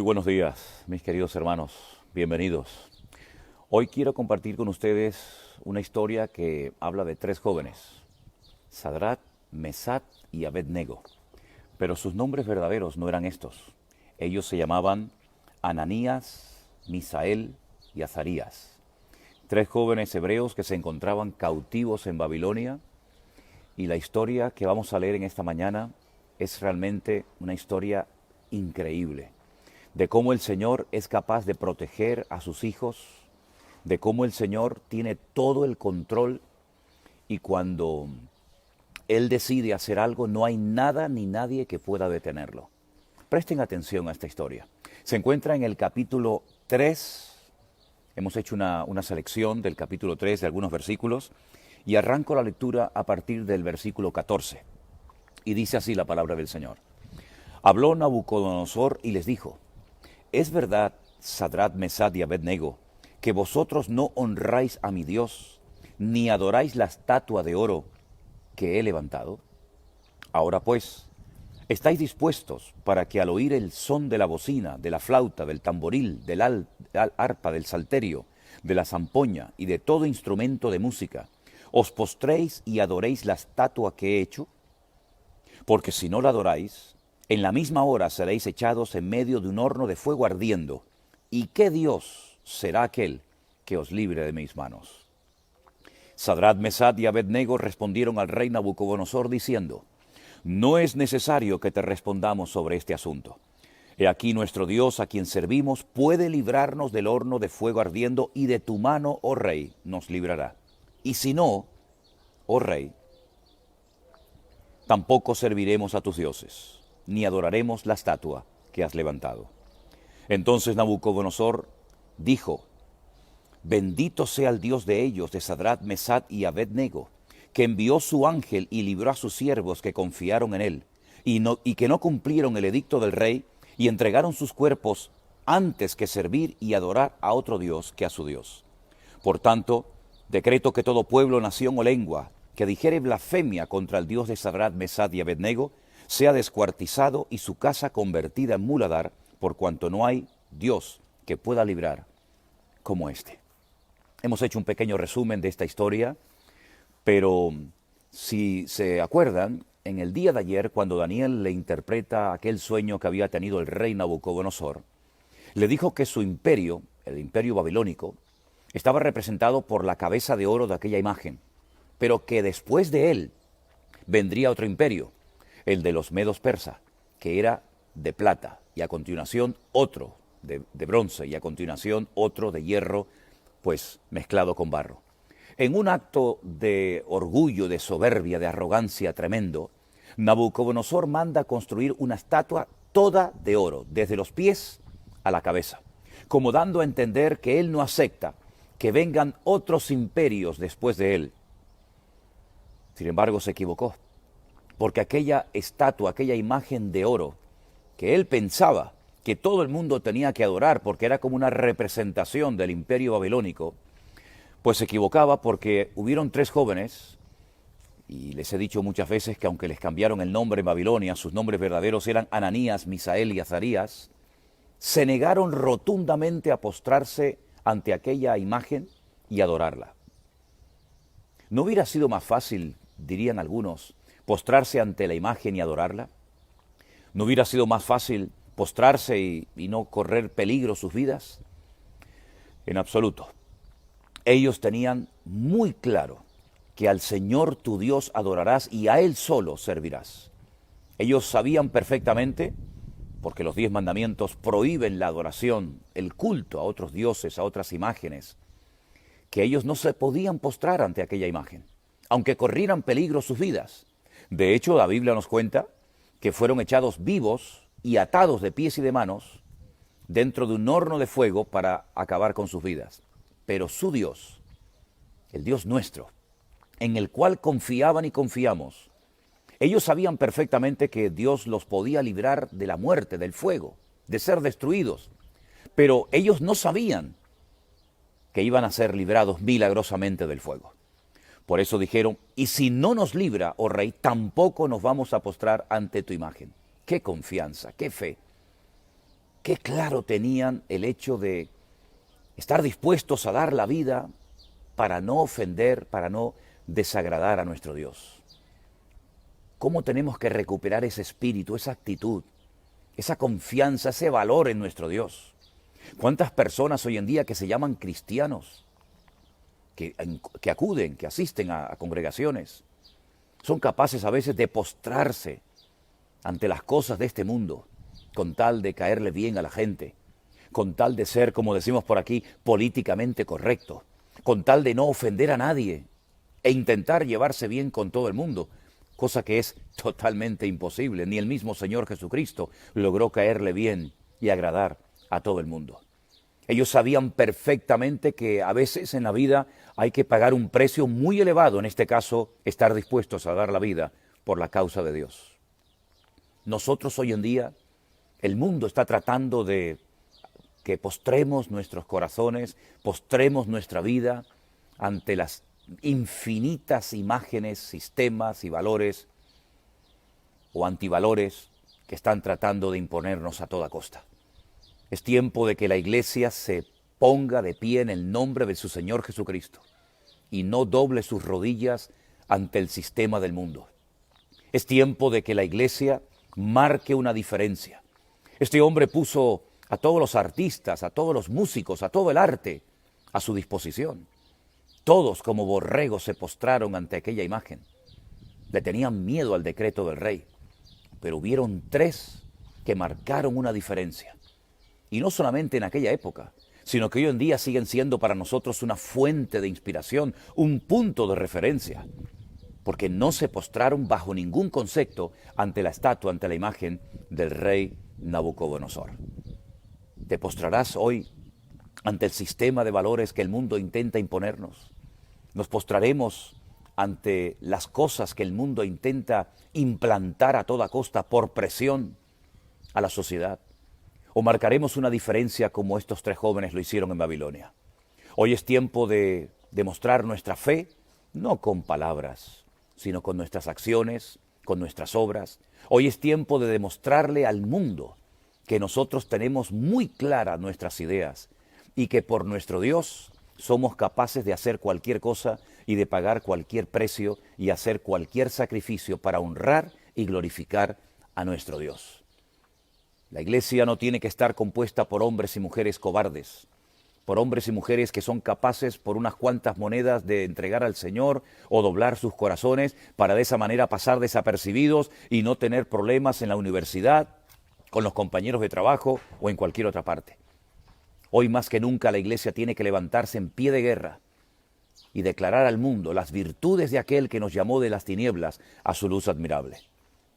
buenos días, mis queridos hermanos. Bienvenidos. Hoy quiero compartir con ustedes una historia que habla de tres jóvenes, Sadrat, Mesat y Abed-Nego. Pero sus nombres verdaderos no eran estos. Ellos se llamaban Ananías, Misael y Azarías. Tres jóvenes hebreos que se encontraban cautivos en Babilonia. Y la historia que vamos a leer en esta mañana es realmente una historia increíble, de cómo el Señor es capaz de proteger a sus hijos, de cómo el Señor tiene todo el control y cuando Él decide hacer algo no hay nada ni nadie que pueda detenerlo. Presten atención a esta historia. Se encuentra en el capítulo 3, hemos hecho una selección del capítulo 3 de algunos versículos y arranco la lectura a partir del versículo 14. Y dice así la palabra del Señor. Habló Nabucodonosor y les dijo, ¿es verdad, Sadrat, Mesad y Abed-Nego, que vosotros no honráis a mi Dios, ni adoráis la estatua de oro que he levantado? Ahora pues, ¿estáis dispuestos para que al oír el son de la bocina, de la flauta, del tamboril, del arpa, del salterio, de la zampoña y de todo instrumento de música, os postréis y adoréis la estatua que he hecho? Porque si no la adoráis, en la misma hora seréis echados en medio de un horno de fuego ardiendo. ¿Y qué Dios será aquel que os libre de mis manos? Sadrat, Mesad y Abed-Nego respondieron al rey Nabucodonosor diciendo, no es necesario que te respondamos sobre este asunto. He aquí nuestro Dios a quien servimos puede librarnos del horno de fuego ardiendo y de tu mano, oh rey, nos librará. Y si no, oh rey, tampoco serviremos a tus dioses, ni adoraremos la estatua que has levantado. Entonces Nabucodonosor dijo, bendito sea el Dios de ellos, de Sadrat, Mesad y Abed-Nego, que envió su ángel y libró a sus siervos que confiaron en él, y que no cumplieron el edicto del rey, y entregaron sus cuerpos antes que servir y adorar a otro Dios que a su Dios. Por tanto, decreto que todo pueblo, nación o lengua que dijere blasfemia contra el Dios de Sadrat, Mesad y Abed-Nego, sea descuartizado y su casa convertida en muladar, por cuanto no hay Dios que pueda librar como este. Hemos hecho un pequeño resumen de esta historia, pero si se acuerdan, en el día de ayer, cuando Daniel le interpreta aquel sueño que había tenido el rey Nabucodonosor, le dijo que su imperio, el imperio babilónico, estaba representado por la cabeza de oro de aquella imagen, pero que después de él vendría otro imperio, el de los medos persa, que era de plata, y a continuación otro de bronce, y a continuación otro de hierro, pues mezclado con barro. En un acto de orgullo, de soberbia, de arrogancia tremendo, Nabucodonosor manda construir una estatua toda de oro, desde los pies a la cabeza, como dando a entender que él no acepta que vengan otros imperios después de él. Sin embargo, se equivocó, porque aquella estatua, aquella imagen de oro, que él pensaba que todo el mundo tenía que adorar porque era como una representación del imperio babilónico, pues se equivocaba porque hubieron tres jóvenes, y les he dicho muchas veces que aunque les cambiaron el nombre en Babilonia, sus nombres verdaderos eran Ananías, Misael y Azarías, se negaron rotundamente a postrarse ante aquella imagen y adorarla. ¿No hubiera sido más fácil, dirían algunos, postrarse ante la imagen y adorarla? ¿No hubiera sido más fácil postrarse y no correr peligro sus vidas? En absoluto. Ellos tenían muy claro que al Señor tu Dios adorarás y a Él solo servirás. Ellos sabían perfectamente, porque los 10 mandamientos prohíben la adoración, el culto a otros dioses, a otras imágenes, que ellos no se podían postrar ante aquella imagen, aunque corrieran peligro sus vidas. De hecho, la Biblia nos cuenta que fueron echados vivos y atados de pies y de manos dentro de un horno de fuego para acabar con sus vidas. Pero su Dios, el Dios nuestro, en el cual confiaban y confiamos, ellos sabían perfectamente que Dios los podía librar de la muerte, del fuego, de ser destruidos. Pero ellos no sabían que iban a ser librados milagrosamente del fuego. Por eso dijeron, y si no nos libra, oh rey, tampoco nos vamos a postrar ante tu imagen. ¡Qué confianza, qué fe! qué claro tenían el hecho de estar dispuestos a dar la vida para no ofender, para no desagradar a nuestro Dios. ¿Cómo tenemos que recuperar ese espíritu, esa actitud, esa confianza, ese valor en nuestro Dios? ¿Cuántas personas hoy en día que se llaman cristianos, que acuden, que asisten a congregaciones, son capaces a veces de postrarse ante las cosas de este mundo, con tal de caerle bien a la gente, con tal de ser, como decimos por aquí, políticamente correcto, con tal de no ofender a nadie e intentar llevarse bien con todo el mundo, cosa que es totalmente imposible. Ni el mismo Señor Jesucristo logró caerle bien y agradar a todo el mundo. Ellos sabían perfectamente que a veces en la vida hay que pagar un precio muy elevado, en este caso, estar dispuestos a dar la vida por la causa de Dios. Nosotros hoy en día, el mundo está tratando de que postremos nuestros corazones, postremos nuestra vida ante las infinitas imágenes, sistemas y valores o antivalores que están tratando de imponernos a toda costa. Es tiempo de que la Iglesia se ponga de pie en el nombre de su Señor Jesucristo y no doble sus rodillas ante el sistema del mundo. Es tiempo de que la Iglesia marque una diferencia. Este hombre puso a todos los artistas, a todos los músicos, a todo el arte a su disposición. Todos como borregos se postraron ante aquella imagen. Le tenían miedo al decreto del rey, pero hubieron 3 que marcaron una diferencia. Y no solamente en aquella época, sino que hoy en día siguen siendo para nosotros una fuente de inspiración, un punto de referencia, porque no se postraron bajo ningún concepto ante la estatua, ante la imagen del rey Nabucodonosor. ¿Te postrarás hoy ante el sistema de valores que el mundo intenta imponernos? ¿Nos postraremos ante las cosas que el mundo intenta implantar a toda costa por presión a la sociedad? ¿O marcaremos una diferencia como estos 3 jóvenes lo hicieron en Babilonia? Hoy es tiempo de demostrar nuestra fe, no con palabras, sino con nuestras acciones, con nuestras obras. Hoy es tiempo de demostrarle al mundo que nosotros tenemos muy claras nuestras ideas y que por nuestro Dios somos capaces de hacer cualquier cosa y de pagar cualquier precio y hacer cualquier sacrificio para honrar y glorificar a nuestro Dios. La Iglesia no tiene que estar compuesta por hombres y mujeres cobardes, por hombres y mujeres que son capaces por unas cuantas monedas de entregar al Señor o doblar sus corazones para de esa manera pasar desapercibidos y no tener problemas en la universidad, con los compañeros de trabajo o en cualquier otra parte. Hoy más que nunca la Iglesia tiene que levantarse en pie de guerra y declarar al mundo las virtudes de aquel que nos llamó de las tinieblas a su luz admirable.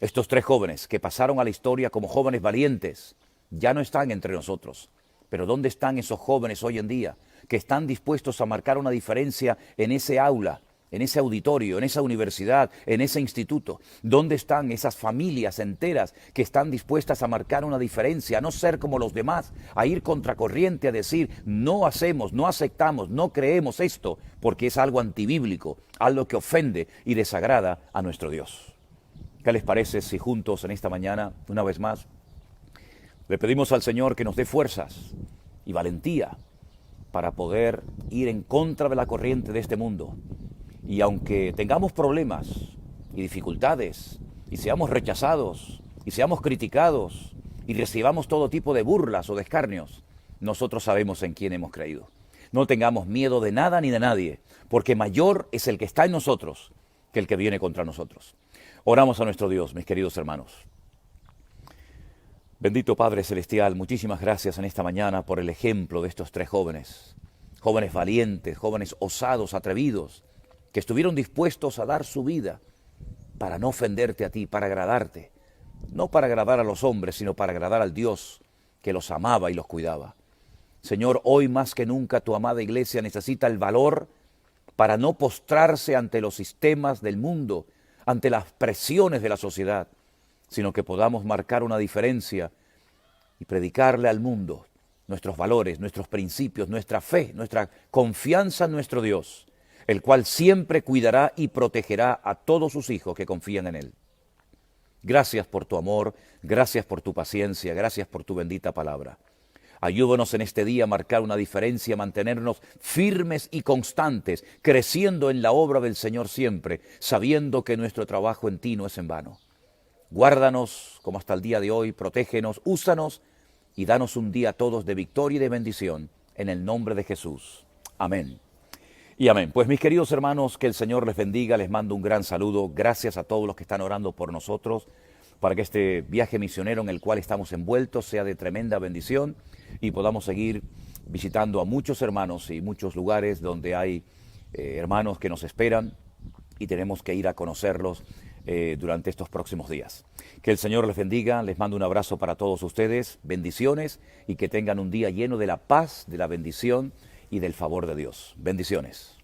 Estos 3 jóvenes que pasaron a la historia como jóvenes valientes ya no están entre nosotros. Pero ¿dónde están esos jóvenes hoy en día que están dispuestos a marcar una diferencia en ese aula, en ese auditorio, en esa universidad, en ese instituto? ¿Dónde están esas familias enteras que están dispuestas a marcar una diferencia, a no ser como los demás, a ir contracorriente, a decir no hacemos, no aceptamos, no creemos esto, porque es algo antibíblico, algo que ofende y desagrada a nuestro Dios? ¿Qué les parece si juntos en esta mañana, una vez más, le pedimos al Señor que nos dé fuerzas y valentía para poder ir en contra de la corriente de este mundo? Y aunque tengamos problemas y dificultades, y seamos rechazados, y seamos criticados, y recibamos todo tipo de burlas o de escarnios, nosotros sabemos en quién hemos creído. No tengamos miedo de nada ni de nadie, porque mayor es el que está en nosotros que el que viene contra nosotros. Oramos a nuestro Dios, mis queridos hermanos. Bendito Padre Celestial, muchísimas gracias en esta mañana por el ejemplo de estos 3 jóvenes. Jóvenes valientes, jóvenes osados, atrevidos, que estuvieron dispuestos a dar su vida para no ofenderte a ti, para agradarte. No para agradar a los hombres, sino para agradar al Dios que los amaba y los cuidaba. Señor, hoy más que nunca tu amada iglesia necesita el valor para no postrarse ante los sistemas del mundo, ante las presiones de la sociedad, sino que podamos marcar una diferencia y predicarle al mundo nuestros valores, nuestros principios, nuestra fe, nuestra confianza en nuestro Dios, el cual siempre cuidará y protegerá a todos sus hijos que confían en Él. Gracias por tu amor, gracias por tu paciencia, gracias por tu bendita palabra. Ayúdanos en este día a marcar una diferencia, mantenernos firmes y constantes, creciendo en la obra del Señor siempre, sabiendo que nuestro trabajo en ti no es en vano. Guárdanos como hasta el día de hoy, protégenos, úsanos y danos un día a todos de victoria y de bendición, en el nombre de Jesús. Amén. Y amén. Pues mis queridos hermanos, que el Señor les bendiga, les mando un gran saludo. Gracias a todos los que están orando por nosotros, para que este viaje misionero en el cual estamos envueltos sea de tremenda bendición y podamos seguir visitando a muchos hermanos y muchos lugares donde hay hermanos que nos esperan y tenemos que ir a conocerlos durante estos próximos días. Que el Señor les bendiga, les mando un abrazo para todos ustedes, bendiciones y que tengan un día lleno de la paz, de la bendición y del favor de Dios. Bendiciones.